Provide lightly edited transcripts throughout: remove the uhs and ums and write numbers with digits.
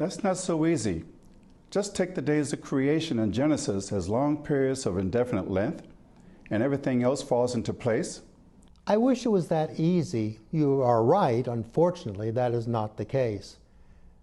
That's not so easy. Just take the days of creation in Genesis as long periods of indefinite length, and everything else falls into place. I wish it was that easy. You are right. Unfortunately, that is not the case.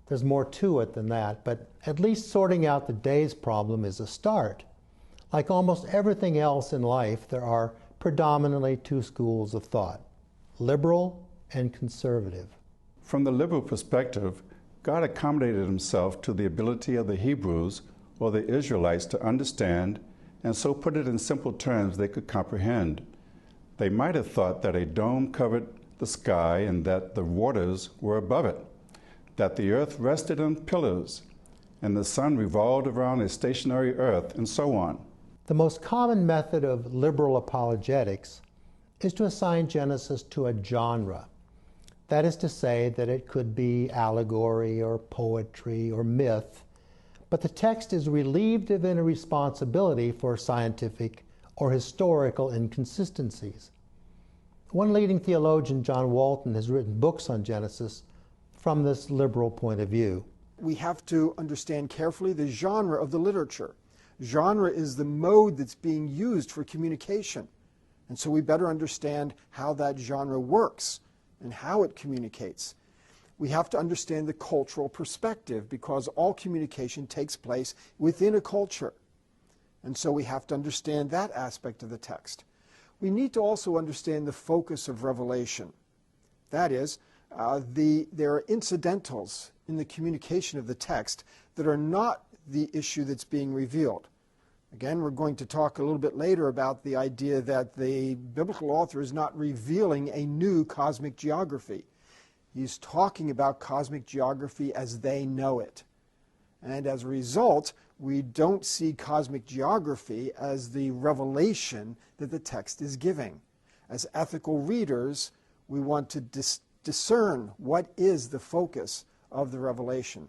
There's more to it than that, but at least sorting out the days problem is a start. Like almost everything else in life, there are predominantly two schools of thought, liberal and conservative. From the liberal perspective, God accommodated himself to the ability of the Hebrews or the Israelites to understand, and so put it in simple terms they could comprehend. They might have thought that a dome covered the sky and that the waters were above it, that the earth rested on pillars, and the sun revolved around a stationary earth, and so on. The most common method of liberal apologetics is to assign Genesis to a genre. That is to say that it could be allegory or poetry or myth, but the text is relieved of any responsibility for scientific or historical inconsistencies. One leading theologian, John Walton, has written books on Genesis from this liberal point of view. We have to understand carefully the genre of the literature. Genre is the mode that's being used for communication. And so we better understand how that genre works and how it communicates. We have to understand the cultural perspective because all communication takes place within a culture. And so we have to understand that aspect of the text. We need to also understand the focus of revelation. That is, there are incidentals in the communication of the text that are not the issue that's being revealed. Again, we're going to talk a little bit later about the idea that the biblical author is not revealing a new cosmic geography. He's talking about cosmic geography as they know it. And as a result, we don't see cosmic geography as the revelation that the text is giving. As ethical readers, we want to discern what is the focus of the revelation.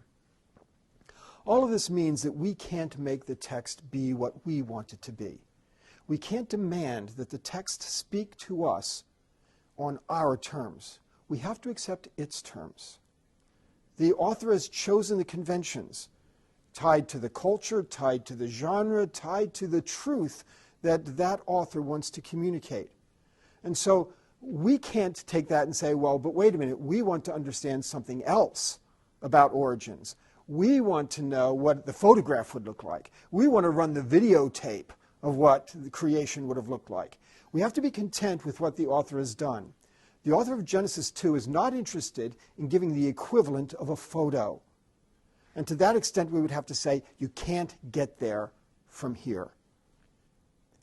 All of this means that we can't make the text be what we want it to be. We can't demand that the text speak to us on our terms. We have to accept its terms. The author has chosen the conventions tied to the culture, tied to the genre, tied to the truth that that author wants to communicate. And so we can't take that and say, well, but wait a minute, we want to understand something else about origins. We want to know what the photograph would look like. We want to run the videotape of what the creation would have looked like. We have to be content with what the author has done. The author of Genesis 2 is not interested in giving the equivalent of a photo. And to that extent, we would have to say, you can't get there from here.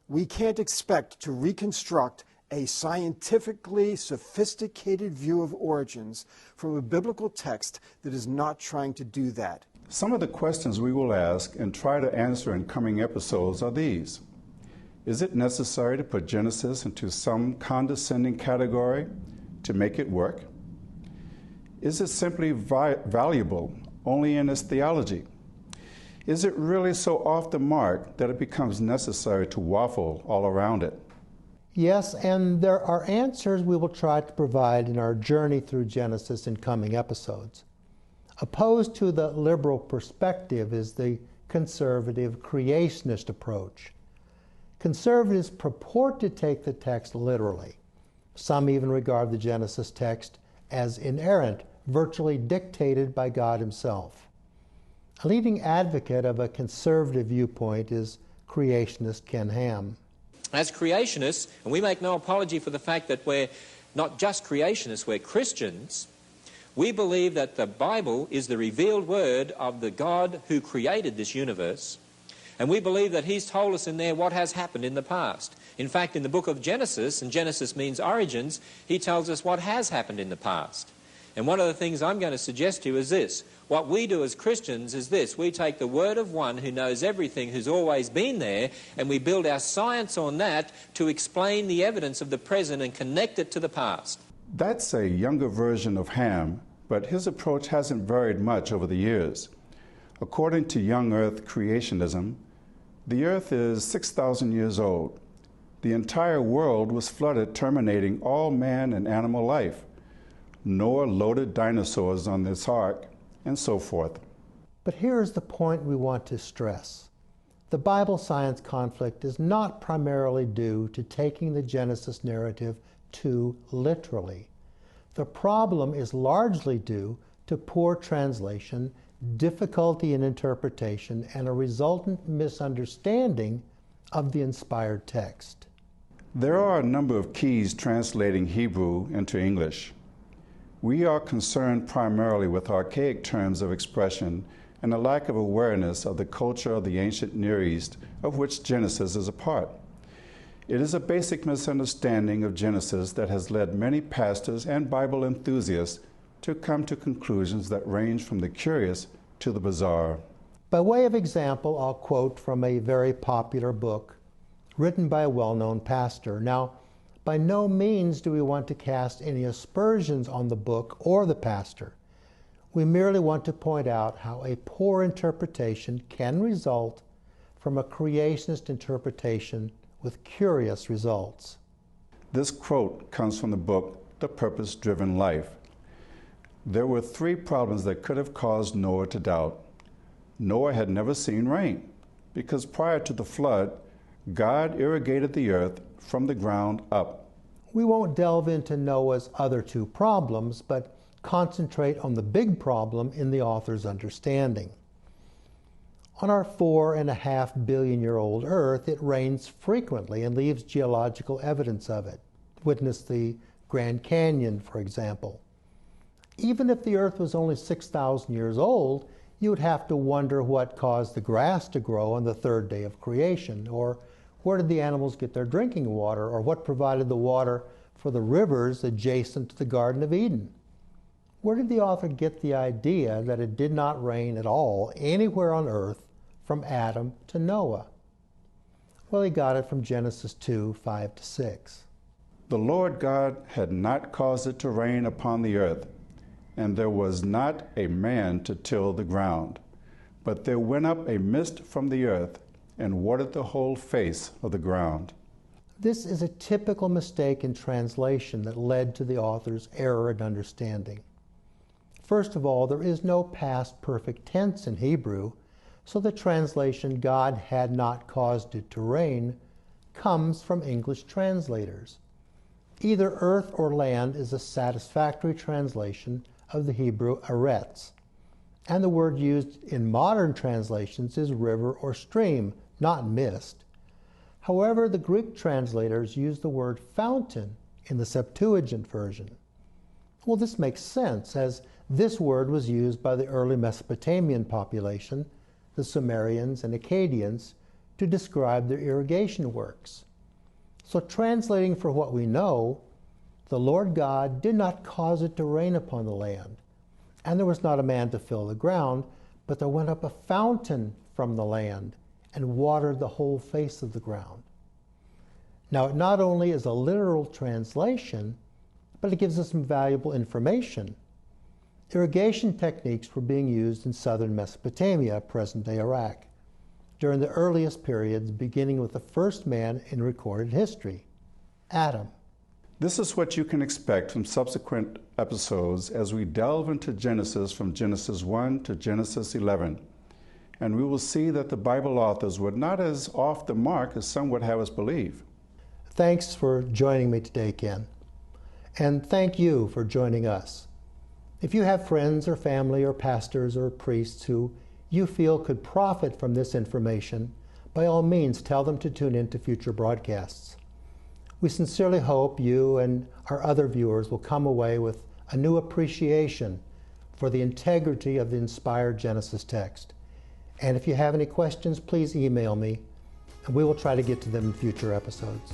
We can't expect to reconstruct a scientifically sophisticated view of origins from a biblical text that is not trying to do that. Some of the questions we will ask and try to answer in coming episodes are these. Is it necessary to put Genesis into some condescending category to make it work? Is it simply valuable only in its theology? Is it really so off the mark that it becomes necessary to waffle all around it? Yes, and there are answers we will try to provide in our journey through Genesis in coming episodes. Opposed to the liberal perspective is the conservative creationist approach. Conservatives purport to take the text literally. Some even regard the Genesis text as inerrant, virtually dictated by God himself. A leading advocate of a conservative viewpoint is creationist Ken Ham. As creationists, and we make no apology for the fact that we're not just creationists, we're Christians, we believe that the Bible is the revealed word of the God who created this universe, and we believe that he's told us in there what has happened in the past. In fact, in the book of Genesis, and Genesis means origins, he tells us what has happened in the past. And one of the things I'm going to suggest to you is this. What we do as Christians is this. We take the word of one who knows everything, who's always been there, and we build our science on that to explain the evidence of the present and connect it to the past. That's a younger version of Ham, but his approach hasn't varied much over the years. According to young Earth creationism, the Earth is 6,000 years old. The entire world was flooded, terminating all man and animal life. Noah loaded dinosaurs on this ark, and so forth. But here is the point we want to stress. The Bible-science conflict is not primarily due to taking the Genesis narrative too literally. The problem is largely due to poor translation, difficulty in interpretation, and a resultant misunderstanding of the inspired text. There are a number of keys translating Hebrew into English. We are concerned primarily with archaic terms of expression and a lack of awareness of the culture of the ancient Near East, of which Genesis is a part. It is a basic misunderstanding of Genesis that has led many pastors and Bible enthusiasts to come to conclusions that range from the curious to the bizarre. By way of example, I'll quote from a very popular book written by a well-known pastor. Now, by no means do we want to cast any aspersions on the book or the pastor. We merely want to point out how a poor interpretation can result from a creationist interpretation with curious results. This quote comes from the book, The Purpose-Driven Life. There were 3 problems that could have caused Noah to doubt. Noah had never seen rain, because prior to the flood, God irrigated the earth from the ground up. We won't delve into Noah's other 2 problems, but concentrate on the big problem in the author's understanding. On our 4.5 billion-year-old Earth, it rains frequently and leaves geological evidence of it. Witness the Grand Canyon, for example. Even if the Earth was only 6,000 years old, you would have to wonder what caused the grass to grow on the 3rd day of creation, or where did the animals get their drinking water, or what provided the water for the rivers adjacent to the Garden of Eden. Where did the author get the idea that it did not rain at all anywhere on earth from Adam to Noah? Well, he got it from Genesis 2:5-6. The Lord God had not caused it to rain upon the earth, and there was not a man to till the ground. But there went up a mist from the earth, and watered the whole face of the ground. This is a typical mistake in translation that led to the author's error in understanding. First of all, there is no past perfect tense in Hebrew, so the translation, God had not caused it to rain, comes from English translators. Either earth or land is a satisfactory translation of the Hebrew aretz, and the word used in modern translations is river or stream, not mist. However, the Greek translators use the word fountain in the Septuagint version. Well, this makes sense, as this word was used by the early Mesopotamian population, the Sumerians and Akkadians, to describe their irrigation works. So translating for what we know, the Lord God did not cause it to rain upon the land, and there was not a man to fill the ground, but there went up a fountain from the land and watered the whole face of the ground. Now, it not only is a literal translation, but it gives us some valuable information. Irrigation techniques were being used in southern Mesopotamia, present-day Iraq, during the earliest periods, beginning with the first man in recorded history, Adam. This is what you can expect from subsequent episodes as we delve into Genesis from Genesis 1 to Genesis 11. And we will see that the Bible authors were not as off the mark as some would have us believe. Thanks for joining me today, Ken. And thank you for joining us. If you have friends or family or pastors or priests who you feel could profit from this information, by all means tell them to tune in to future broadcasts. We sincerely hope you and our other viewers will come away with a new appreciation for the integrity of the inspired Genesis text. And if you have any questions, please email me, and we will try to get to them in future episodes.